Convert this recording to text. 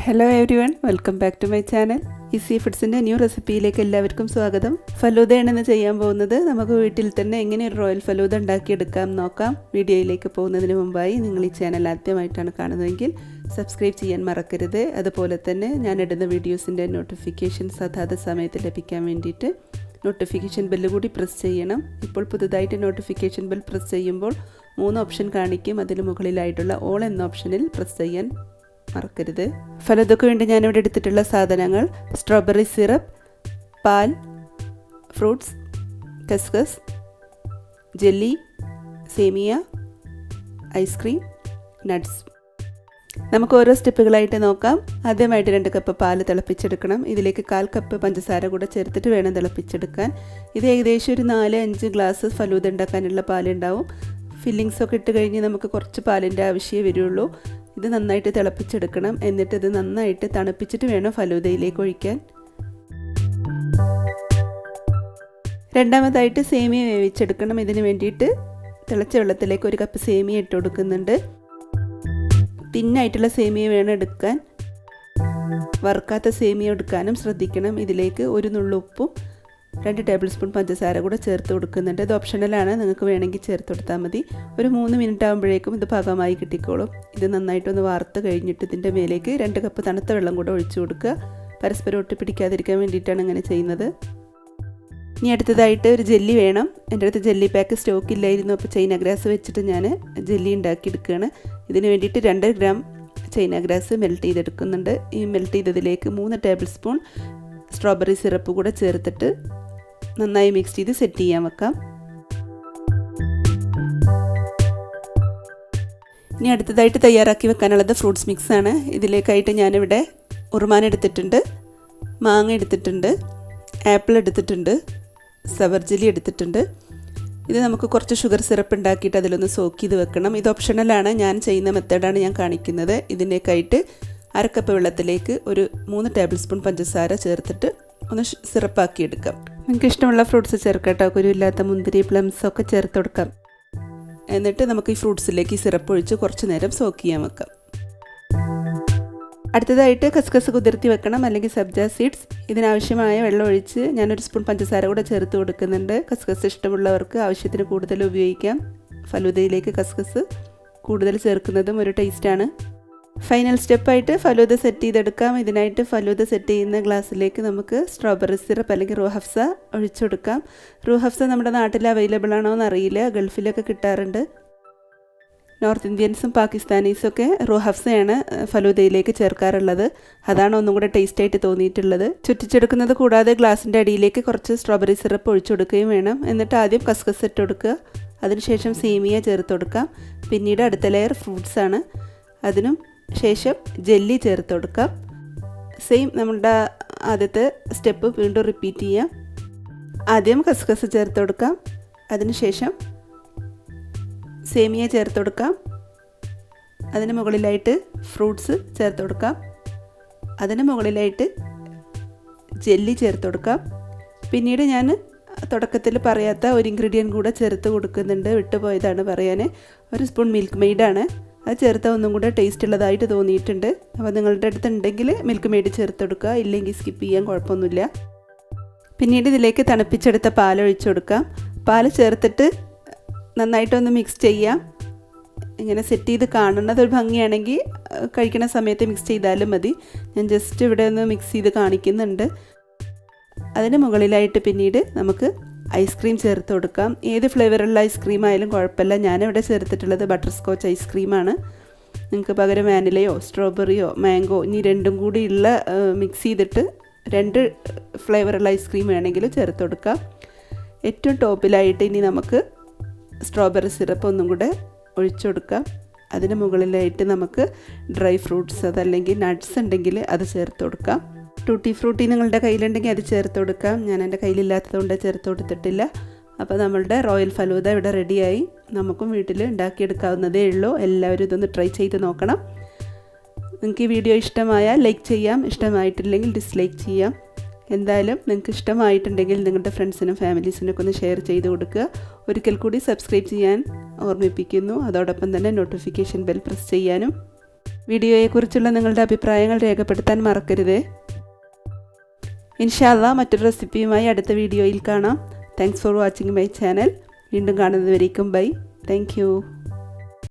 Hello everyone, welcome back to my channel. Easy ഫുഡ്സിൻ്റെ new റെസിപ്പിയിലേക്ക് എല്ലാവർക്കും സ്വാഗതം. ഫലൂദയാണ് ഇന്ന് ചെയ്യാൻ പോകുന്നത്. നമുക്ക് വീട്ടിൽ തന്നെ എങ്ങനെ ഒരു റോയൽ ഫലൂദ ഉണ്ടാക്കിയെടുക്കാം നോക്കാം. വീഡിയോയിലേക്ക് പോകുന്നതിന് മുമ്പായി നിങ്ങൾ ഈ ചാനൽ ആദ്യമായിട്ടാണ് കാണുന്നതെങ്കിൽ സബ്സ്ക്രൈബ് ചെയ്യാൻ മറക്കരുത്. അതുപോലെ തന്നെ ഞാനിടുന്ന വീഡിയോസിൻ്റെ നോട്ടിഫിക്കേഷൻസ് അതാത് സമയത്ത് ലഭിക്കാൻ വേണ്ടിയിട്ട് നോട്ടിഫിക്കേഷൻ ബെല്ല് കൂടി പ്രസ് ചെയ്യണം. ഇപ്പോൾ പുതുതായിട്ട് നോട്ടിഫിക്കേഷൻ ബെൽ പ്രസ് ചെയ്യുമ്പോൾ 3 ഓപ്ഷൻ കാണിക്കും. അതിന് മുകളിലായിട്ടുള്ള ഓൾ എന്ന ഓപ്ഷനിൽ പ്രസ് ചെയ്യാൻ മറക്കരുത്. ഫലൂദയ്ക്ക് വേണ്ടി ഞാനിവിടെ എടുത്തിട്ടുള്ള സാധനങ്ങൾ: സ്ട്രോബെറി സിറപ്പ്, പാൽ, ഫ്രൂട്ട്സ്, കസ്കസ്, ജെല്ലി, സേമിയ, ഐസ്ക്രീം, നട്ട്സ്. നമുക്ക് ഓരോ സ്റ്റെപ്പുകളായിട്ട് നോക്കാം. ആദ്യമായിട്ട് 2 കപ്പ് പാൽ തിളപ്പിച്ചെടുക്കണം. ഇതിലേക്ക് 1/4 കപ്പ് പഞ്ചസാര കൂടെ ചേർത്തിട്ട് വേണം തിളപ്പിച്ചെടുക്കാൻ. ഇത് ഏകദേശം ഒരു 4-5 ഗ്ലാസ് ഫലൂദ ഉണ്ടാക്കാനുള്ള പാലുണ്ടാവും. ഫില്ലിങ്സൊക്കെ ഇട്ട് കഴിഞ്ഞ് നമുക്ക് കുറച്ച് പാലിൻ്റെ ആവശ്യമേ വരുള്ളൂ. ഇത് നന്നായിട്ട് തിളപ്പിച്ചെടുക്കണം. എന്നിട്ട് ഇത് നന്നായിട്ട് തണുപ്പിച്ചിട്ട് വേണം ഫലൂദയിലേക്ക് ഒഴിക്കാൻ. രണ്ടാമതായിട്ട് സേമിയ വേവിച്ചെടുക്കണം. ഇതിന് വേണ്ടിയിട്ട് തിളച്ച വെള്ളത്തിലേക്ക് 1 കപ്പ് സേമിയ ഇട്ട് കൊടുക്കുന്നുണ്ട്. തിന്നായിട്ടുള്ള സേമിയ വേണം എടുക്കാൻ. വറുക്കാത്ത സേമിയ എടുക്കാനും ശ്രദ്ധിക്കണം. ഇതിലേക്ക് 1 നുള്ളു ഉപ്പും 2 ടേബിൾ സ്പൂൺ പഞ്ചസാര കൂടെ ചേർത്ത് കൊടുക്കുന്നുണ്ട്. ഇത് ഓപ്ഷണലാണ്, നിങ്ങൾക്ക് വേണമെങ്കിൽ ചേർത്ത് കൊടുത്താൽ മതി. ഒരു 3 മിനിറ്റ് ആകുമ്പോഴേക്കും ഇത് പാകമായി കിട്ടിക്കോളും. ഇത് നന്നായിട്ടൊന്ന് വാർത്ത് കഴിഞ്ഞിട്ട് ഇതിൻ്റെ മേലേക്ക് 2 കപ്പ് തണുത്ത വെള്ളം കൂടെ ഒഴിച്ചു കൊടുക്കുക. പരസ്പരം ഒട്ടി പിടിക്കാതിരിക്കാൻ വേണ്ടിയിട്ടാണ് ഇങ്ങനെ ചെയ്യുന്നത്. ഇനി അടുത്തതായിട്ട് ഒരു ജെല്ലി വേണം. എൻ്റെ അടുത്ത് ജെല്ലി പാക്ക് സ്റ്റോക്ക് ഇല്ലായിരുന്നു. അപ്പോൾ ചൈന ഗ്രാസ് വെച്ചിട്ട് ഞാൻ ജെല്ലി ഉണ്ടാക്കിയെടുക്കുകയാണ്. ഇതിന് വേണ്ടിയിട്ട് 2 ഗ്രാം ചൈന ഗ്രാസ് മെൽറ്റ് ചെയ്തെടുക്കുന്നുണ്ട്. ഈ മെൽറ്റ് ചെയ്തതിലേക്ക് 3 ടേബിൾ സ്പൂൺ സ്ട്രോബെറി സിറപ്പ് കൂടെ ചേർത്തിട്ട് നന്നായി മിക്സ് ചെയ്ത് സെറ്റ് ചെയ്യാൻ വെക്കാം. ഇനി അടുത്തതായിട്ട് തയ്യാറാക്കി വെക്കാനുള്ളത് ഫ്രൂട്ട്സ് മിക്സാണ്. ഇതിലേക്കായിട്ട് ഞാനിവിടെ ഉറുമാൻ എടുത്തിട്ടുണ്ട്, മാങ്ങ എടുത്തിട്ടുണ്ട്, ആപ്പിൾ എടുത്തിട്ടുണ്ട്, സവർ ജെല്ലി എടുത്തിട്ടുണ്ട്. ഇത് നമുക്ക് കുറച്ച് ഷുഗർ സിറപ്പ് ഉണ്ടാക്കിയിട്ട് അതിലൊന്ന് സോക്ക് ചെയ്ത് വെക്കണം. ഇത് ഓപ്ഷണലാണ്, ഞാൻ ചെയ്യുന്ന മെത്തേഡാണ് ഞാൻ കാണിക്കുന്നത്. ഇതിനേക്കായിട്ട് 1/2 കപ്പ് വെള്ളത്തിലേക്ക് ഒരു 3 ടേബിൾ സ്പൂൺ പഞ്ചസാര ചേർത്തിട്ട് ഒന്ന് സിറപ്പാക്കി എടുക്കാം. നിങ്ങൾക്ക് ഇഷ്ടമുള്ള ഫ്രൂട്ട്സ് ചേർക്കാം കേട്ടോ. കുരുവില്ലാത്ത മുന്തിരി, പ്ലംസ് ഒക്കെ ചേർത്ത് കൊടുക്കാം. എന്നിട്ട് നമുക്ക് ഈ ഫ്രൂട്ട്സിലേക്ക് ഈ സിറപ്പ് ഒഴിച്ച് കുറച്ച് നേരം സോക്ക് ചെയ്യാൻ വെക്കാം. അടുത്തതായിട്ട് കസ്കസ് കുതിർത്തി വെക്കണം, അല്ലെങ്കിൽ സബ്ജ സീഡ്സ്. ഇതിനാവശ്യമായ വെള്ളം ഒഴിച്ച് ഞാനൊരു സ്പൂൺ പഞ്ചസാര കൂടെ ചേർത്ത് കൊടുക്കുന്നുണ്ട്. കസ്കസ് ഇഷ്ടമുള്ളവർക്ക് ആവശ്യത്തിന് കൂടുതൽ ഉപയോഗിക്കാം. ഫലൂദയിലേക്ക് കസ്കസ് കൂടുതൽ ചേർക്കുന്നതും ഒരു ടേസ്റ്റാണ്. ഫൈനൽ സ്റ്റെപ്പായിട്ട് ഫലൂദ സെറ്റ് ചെയ്തെടുക്കാം. ഇതിനായിട്ട് ഫലൂദ സെറ്റ് ചെയ്യുന്ന ഗ്ലാസ്സിലേക്ക് നമുക്ക് സ്ട്രോബെറി സിറപ്പ് അല്ലെങ്കിൽ റൂ ഹഫ്സ ഒഴിച്ചു കൊടുക്കാം. റൂ ഹഫ്സ നമ്മുടെ നാട്ടിൽ അവൈലബിൾ ആണോ എന്നറിയില്ല, ഗൾഫിലൊക്കെ കിട്ടാറുണ്ട്. നോർത്ത് ഇന്ത്യൻസും പാകിസ്ഥാനീസും ഒക്കെ റൂ ഹഫ്സയാണ് ഫലൂദയിലേക്ക് ചേർക്കാറുള്ളത്. അതാണ് ഒന്നും കൂടെ ടേസ്റ്റായിട്ട് തോന്നിയിട്ടുള്ളത്. ചുറ്റിച്ചെടുക്കുന്നത് കൂടാതെ ഗ്ലാസിൻ്റെ അടിയിലേക്ക് കുറച്ച് സ്ട്രോബെറി സിറപ്പ് ഒഴിച്ചു കൊടുക്കുകയും വേണം. എന്നിട്ട് ആദ്യം കസ്കസ് ഇട്ട് കൊടുക്കുക, അതിനുശേഷം സേമിയ ചേർത്ത് കൊടുക്കാം. പിന്നീട് അടുത്ത ലെയർ ഫ്രൂട്ട്സ് ആണ്, അതിനും ശേഷം ജെല്ലി ചേർത്ത് കൊടുക്കാം. സെയിം നമ്മുടെ ആദ്യത്തെ സ്റ്റെപ്പ് വീണ്ടും റിപ്പീറ്റ് ചെയ്യാം. ആദ്യം കസ്കസ് ചേർത്ത് കൊടുക്കാം, അതിനുശേഷം സേമിയ ചേർത്ത് കൊടുക്കാം, അതിന് മുകളിലായിട്ട് ഫ്രൂട്ട്സ് ചേർത്ത് കൊടുക്കാം, അതിന് മുകളിലായിട്ട് ജെല്ലി ചേർത്ത് കൊടുക്കാം. പിന്നീട് ഞാൻ തുടക്കത്തിൽ പറയാത്ത ഒരു ഇൻഗ്രീഡിയൻറ്റ് കൂടെ ചേർത്ത് കൊടുക്കുന്നുണ്ട്, വിട്ടുപോയതാണ് പറയാൻ. 1 സ്പൂൺ മിൽക്ക് മെയ്ഡാണ്. അത് ചേർത്താൽ ഒന്നും കൂടെ ടേസ്റ്റ് ഉള്ളതായിട്ട് തോന്നിയിട്ടുണ്ട്. അപ്പോൾ നിങ്ങളുടെ അടുത്തുണ്ടെങ്കിൽ മിൽക്ക് മെയ്ഡ് ചേർത്ത് കൊടുക്കുക, ഇല്ലെങ്കിൽ സ്കിപ്പ് ചെയ്യാൻ കുഴപ്പമൊന്നുമില്ല. പിന്നീട് ഇതിലേക്ക് തണുപ്പിച്ചെടുത്ത പാൽ ഒഴിച്ചു കൊടുക്കാം. പാൽ ചേർത്തിട്ട് നന്നായിട്ടൊന്ന് മിക്സ് ചെയ്യാം. ഇങ്ങനെ സെറ്റ് ചെയ്ത് കാണുന്നത് ഒരു ഭംഗിയാണെങ്കിൽ കഴിക്കുന്ന സമയത്ത് മിക്സ് ചെയ്താലും മതി. ഞാൻ ജസ്റ്റ് ഇവിടെ ഒന്ന് മിക്സ് ചെയ്ത് കാണിക്കുന്നുണ്ട്. അതിന് മുകളിലായിട്ട് പിന്നീട് നമുക്ക് ഐസ്ക്രീം ചേർത്ത് കൊടുക്കാം. ഏത് ഫ്ലേവറുള്ള ഐസ്ക്രീം ആയാലും കുഴപ്പമില്ല. ഞാനിവിടെ ചേർത്തിട്ടുള്ളത് ബട്ടർ സ്കോച്ച് ഐസ്ക്രീമാണ്. നിങ്ങൾക്ക് പകരം വാനിലയോ സ്ട്രോബെറിയോ മാംഗോ ഇനി രണ്ടും കൂടി ഉള്ള മിക്സ് ചെയ്തിട്ട് 2 ഫ്ലേവറുള്ള ഐസ്ക്രീം വേണമെങ്കിൽ ചേർത്ത് കൊടുക്കാം. ഏറ്റവും ടോപ്പിലായിട്ട് ഇനി നമുക്ക് സ്ട്രോബെറി സിറപ്പ് ഒന്നും കൂടെ ഒഴിച്ചു കൊടുക്കാം. അതിന് മുകളിലായിട്ട് നമുക്ക് ഡ്രൈ ഫ്രൂട്ട്സ് അതല്ലെങ്കിൽ നട്ട്സ് ഉണ്ടെങ്കിൽ അത് ചേർത്ത് കൊടുക്കാം. ടൂട്ടി ഫ്രൂട്ടി നിങ്ങളുടെ കയ്യിലുണ്ടെങ്കിൽ അത് ചേർത്ത് കൊടുക്കാം. ഞാൻ എൻ്റെ കയ്യിലില്ലാത്തതുകൊണ്ട് ചേർത്ത് കൊടുത്തിട്ടില്ല. അപ്പോൾ നമ്മളുടെ റോയൽ ഫലൂദ ഇവിടെ റെഡിയായി. നമുക്കും വീട്ടിൽ ഉണ്ടാക്കിയെടുക്കാവുന്നതേ ഉള്ളൂ. എല്ലാവരും ഇതൊന്ന് ട്രൈ ചെയ്ത് നോക്കണം. നിങ്ങൾക്ക് ഈ വീഡിയോ ഇഷ്ടമായാൽ ലൈക്ക് ചെയ്യാം, ഇഷ്ടമായിട്ടില്ലെങ്കിൽ ഡിസ്ലൈക്ക് ചെയ്യാം. എന്തായാലും നിങ്ങൾക്ക് ഇഷ്ടമായിട്ടുണ്ടെങ്കിൽ നിങ്ങളുടെ ഫ്രണ്ട്സിനും ഫാമിലീസിനൊക്കെ ഒന്ന് ഷെയർ ചെയ്ത് കൊടുക്കുക. ഒരിക്കൽ കൂടി സബ്സ്ക്രൈബ് ചെയ്യാൻ ഓർമ്മിപ്പിക്കുന്നു. അതോടൊപ്പം തന്നെ നോട്ടിഫിക്കേഷൻ ബെൽ പ്രസ് ചെയ്യാനും. വീഡിയോയെക്കുറിച്ചുള്ള നിങ്ങളുടെ അഭിപ്രായങ്ങൾ രേഖപ്പെടുത്താൻ മറക്കരുത്. ഇൻഷാ അല്ലാഹ് മറ്റൊരു റെസിപ്പിയുമായി അടുത്ത വീഡിയോയിൽ കാണാം. Thanks for watching my channel. വീണ്ടും കാണുന്നതുവരേക്കും ബൈ. Thank you.